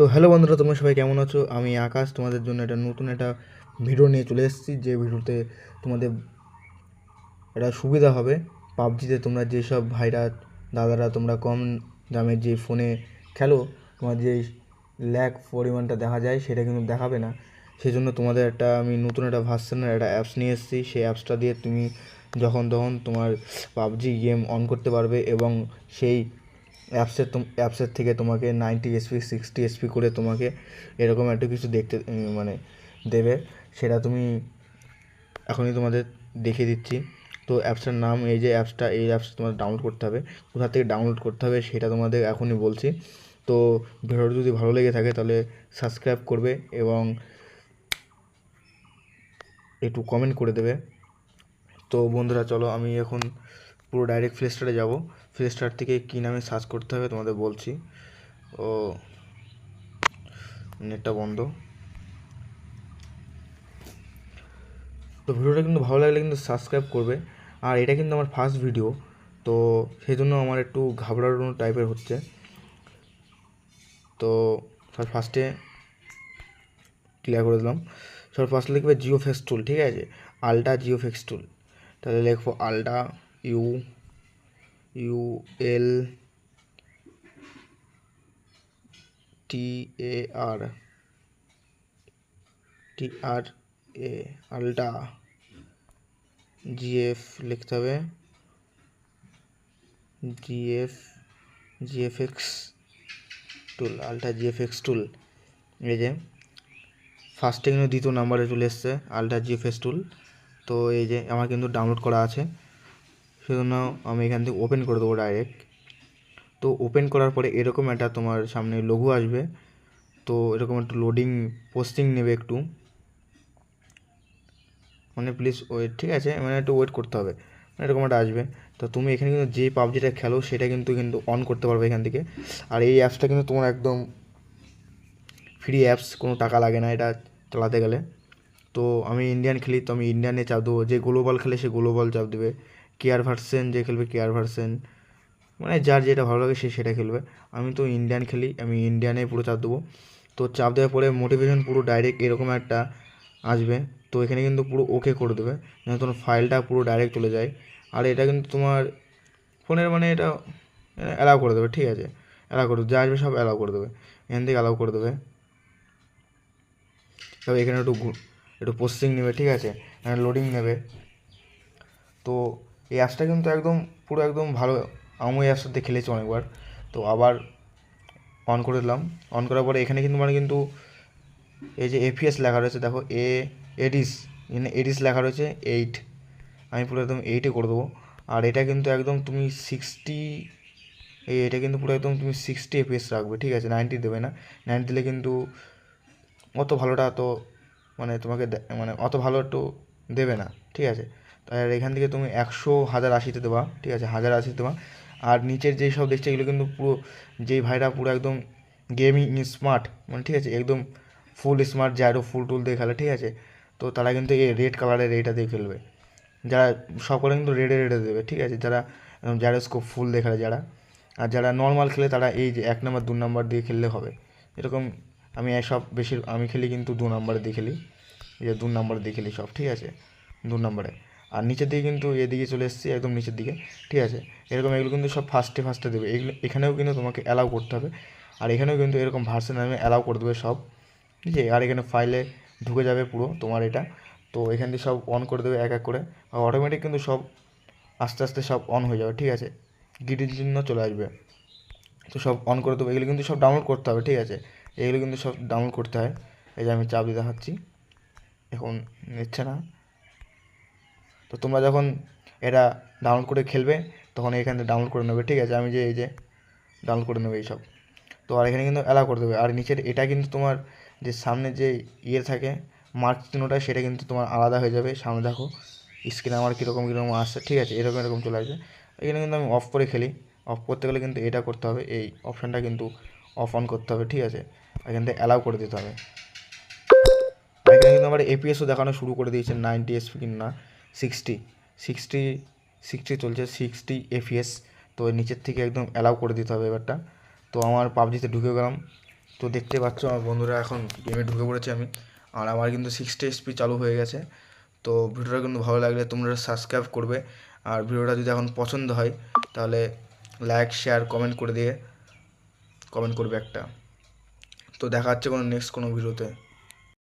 তো হ্যালো বন্ধুরা, তোমরা সবাই কেমন আছো? আমি আকাশ তোমাদের জন্য নতুন একটা ভিডিও নিয়ে চলে এসেছি। যে ভিডিওতে তোমাদের এটা সুবিধা হবে। পাবজিতে তোমরা যেসব ভাইরা দাদারা তোমরা কম দামের যে ফোনে খেলো, তোমার যে ল্যাগ পরিমাণটা দেখা যায় সেটা কিন্তু দেখাবে না। সেই জন্য তোমাদের আমি নতুন একটা ভার্সনের একটা অ্যাপস নিয়ে এসেছি। সেই অ্যাপসটা দিয়ে তুমি যখন তখন তোমার পাবজি গেম অন করতে পারবে এবং সেই অ্যাপসের থেকে তোমাকে 90 এসপি 60 এসপি করে তোমাকে এরকম একটা কিছু দেখতে মানে দেবে। সেটা তুমি এখনই তোমাদের দেখিয়ে দিচ্ছি। তো অ্যাপসটার নাম এই অ্যাপস তোমাদের ডাউনলোড করতে হবে। কোথা থেকে ডাউনলোড করতে হবে সেটা তোমাদের এখনই বলছি। তো ভিডিওটা যদি ভালো লেগে থাকে তাহলে সাবস্ক্রাইব করবে এবং একটু কমেন্ট করে দেবে। তো বন্ধুরা চলো, আমি এখন পুরো ডাইরেক্ট প্লে স্টোরে যাবো। প্লে স্টোর থেকে কী নামে সার্চ করতে হবে তোমাদের বলছি। ও নেটটা বন্ধ। তো ভিডিওটা কিন্তু ভালো লাগলে কিন্তু সাবস্ক্রাইব করবে। আর এটা কিন্তু আমার ফার্স্ট ভিডিও, তো সেই জন্য আমার একটু ঘাবড়ানো টাইপের হচ্ছে। তো ফার্স্টে ক্লিয়ার করে দিলাম। ফার্স্টে লিখবে জিও ফেক্স টুল, ঠিক আছে, আলটা জিও ফেক্স টুল। তাহলে লিখবো আলটা ULTAR আলটা জিএফ লিখতে হবে, জিএফএক্স টুল, আলটা জিএফএক্স টুল। এই যে ফার্স্টে কিন্তু দ্বিতীয় নাম্বারে চলে এসছে আলটা জিএফএক্স টুল। তো এই যে আমার কিন্তু ডাউনলোড করা আছে, সেজন্য আমি এখান থেকে ওপেন করে দেবো ডাইরেক্ট। তো ওপেন করার পরে এরকম একটা তোমার সামনে লোগো আসবে। তো এরকম একটু লোডিং পোস্টিং নেবে একটু, মানে প্লিজ ওয়েট, ঠিক আছে, মানে একটু ওয়েট করতে হবে, মানে এরকম একটা আসবে। তো তুমি এখানে কিন্তু যে পাবজিটা খেলো সেটা কিন্তু অন করতে পারবে এখান থেকে। আর এই অ্যাপসটা কিন্তু তোমার একদম ফ্রি অ্যাপস, কোনো টাকা লাগে না এটা চালাতে গেলে। তো আমি ইন্ডিয়ান খেলি, তো আমি ইন্ডিয়ানে চাপ দেবো। যে গ্লোবাল খেলে সে গ্লোবাল চাপ দেবে, কেয়ার ভার্সেন যে খেলবে কেয়ার ভার্সেন, মানে যার যেটা ভালো লাগে সে সেটা খেলবে। আমি তো ইন্ডিয়ান খেলি, আমি ইন্ডিয়ানে পুরো চাপ দেবো। তো চাপ দেওয়ার পরে মোটিভেশন পুরো ডাইরেক্ট এরকম একটা আসবে। তো এখানে কিন্তু পুরো ওকে করে দেবে, যেন তোমার ফাইলটা পুরো ডাইরেক্ট চলে যায়। আর এটা কিন্তু তোমার ফোনের মানে এটা অ্যালাউ করে দেবে, ঠিক আছে, অ্যালাউ করে দেবে, যা আসবে সব অ্যালাউ করে দেবে, এখান থেকে অ্যালাউ করে দেবে। তবে এখানে একটু প্রসেসিং নেবে, ঠিক আছে, এখানে লোডিং নেবে। তো এই অ্যাপসটা কিন্তু পুরো একদম ভালো। আমি এই অ্যাপসটাতে খেলেছি অনেকবার। তো আবার অন করে দিলাম। অন করার পরে এখানে কিন্তু এই যে এপিএস লেখা রয়েছে, দেখো এডিস, এখানে এডিস লেখা রয়েছে 8। আমি পুরো একদম 8-এ করে দেবো। আর এটা কিন্তু একদম তুমি এটা কিন্তু পুরো একদম তুমি 60 এপিএস রাখবে, ঠিক আছে, 90 দেবে না। 90 দিলে কিন্তু অত ভালোটা তো মানে তোমাকে মানে অত ভালো একটু দেবে না, ঠিক আছে। তাই এখান থেকে তুমি 100,080-তে দেবা, ঠিক আছে, 1080 দেবা। আর নিচের যেই সব দেখছে এগুলো কিন্তু পুরো যেই ভাইরা পুরো একদম গেমিং স্মার্ট, মানে ঠিক আছে, একদম ফুল স্মার্ট জাইরো ফুল টুল দিয়ে খেলে, ঠিক আছে। তো তারা কিন্তু এই রেড কালারের এইটা দিয়ে খেলবে। যারা সকলে কিন্তু রেডে দেবে, ঠিক আছে, যারা জাইরোস্কোপ ফুল দিয়ে খেলে যারা। আর যারা নর্মাল খেলে তারা এই যে 1 নম্বর 2 নম্বর দিয়ে খেললে হবে। এরকম আমি খেলি কিন্তু 2 নম্বরে দিয়ে খেলি, এই যে 2 নম্বরে দিয়ে খেলি সব, ঠিক আছে, 2 নম্বরে। আর নিচের দিকে কিন্তু এদিকে চলে এসেছি একদম নিচের দিকে, ঠিক আছে। এগুলো কিন্তু সব ফার্স্টে দেবে, এখানেও কিন্তু তোমাকে অ্যালাউ করতে হবে। আর এখানেও কিন্তু এরকম ভার্সন আমি অ্যালাউ করে দেবে সব, ঠিক আছে। আর এখানে ফাইলে ঢুকে যাবে পুরো তোমার এটা। তো এখান থেকে সব অন করে দেবে এক এক করে। আর অটোমেটিক কিন্তু সব আস্তে আস্তে সব অন হয়ে যাবে, ঠিক আছে, গিটির চিহ্ন চলে আসবে। তো সব অন করে দেবো। এগুলো কিন্তু সব ডাউনলোড করতে হবে, ঠিক আছে, এগুলো কিন্তু সব ডাউনলোড করতে হয়। এই যে আমি চাপ দিয়ে দেখাচ্ছি, এখন নিচ্ছে না। তো তোমরা যখন এটা ডাউনলোড করে খেলবে তখন এখান থেকে ডাউনলোড করে নেবে, ঠিক আছে। আমি এই যে ডাউনলোড করে নেবে এইসব। তো আর এখানে কিন্তু অ্যালাউ করে দেবে। আর নিচের এটা কিন্তু তোমার যে সামনে যে থাকে মার্ক চিহ্নটা, সেটা কিন্তু তোমার আলাদা হয়ে যাবে। সামনে দেখো স্ক্রিনে আমার কীরকম আসছে, ঠিক আছে, এরকম চলে আসবে। এখানে কিন্তু আমি অফ করে খেলি। অফ করতে গেলে কিন্তু এটা করতে হবে, এই অপশানটা কিন্তু অফ অন করতে হবে, ঠিক আছে, এখান থেকে অ্যালাউ করে দিতে হবে। এখানে কিন্তু আমার এপিএসও দেখানো শুরু করে দিয়েছে 90 এসপি কিনা 60 60 60 চলছে, 60 এপিএস। তো নিচের থেকে একদম অ্যালাউ করে দিতে হবে এবারটা। তো আমার পাবজিতে ঢুকে গেলাম। তো দেখতে পাচ্ছ আমার বন্ধুরা এখন গেমে ঢুকে পড়েছি আমি, আর আমার কিন্তু 60 এসপি চালু হয়ে গেছে। তো ভিডিওটা কিন্তু ভালো লাগলে তোমরা সাবস্ক্রাইব করবে, আর ভিডিওটা যদি এখন পছন্দ হয় তাহলে লাইক শেয়ার কমেন্ট করে দিয়ে কমেন্ট করবে একটা। তো দেখা হচ্ছে কোনো নেক্সট কোনো ভিডিওতে।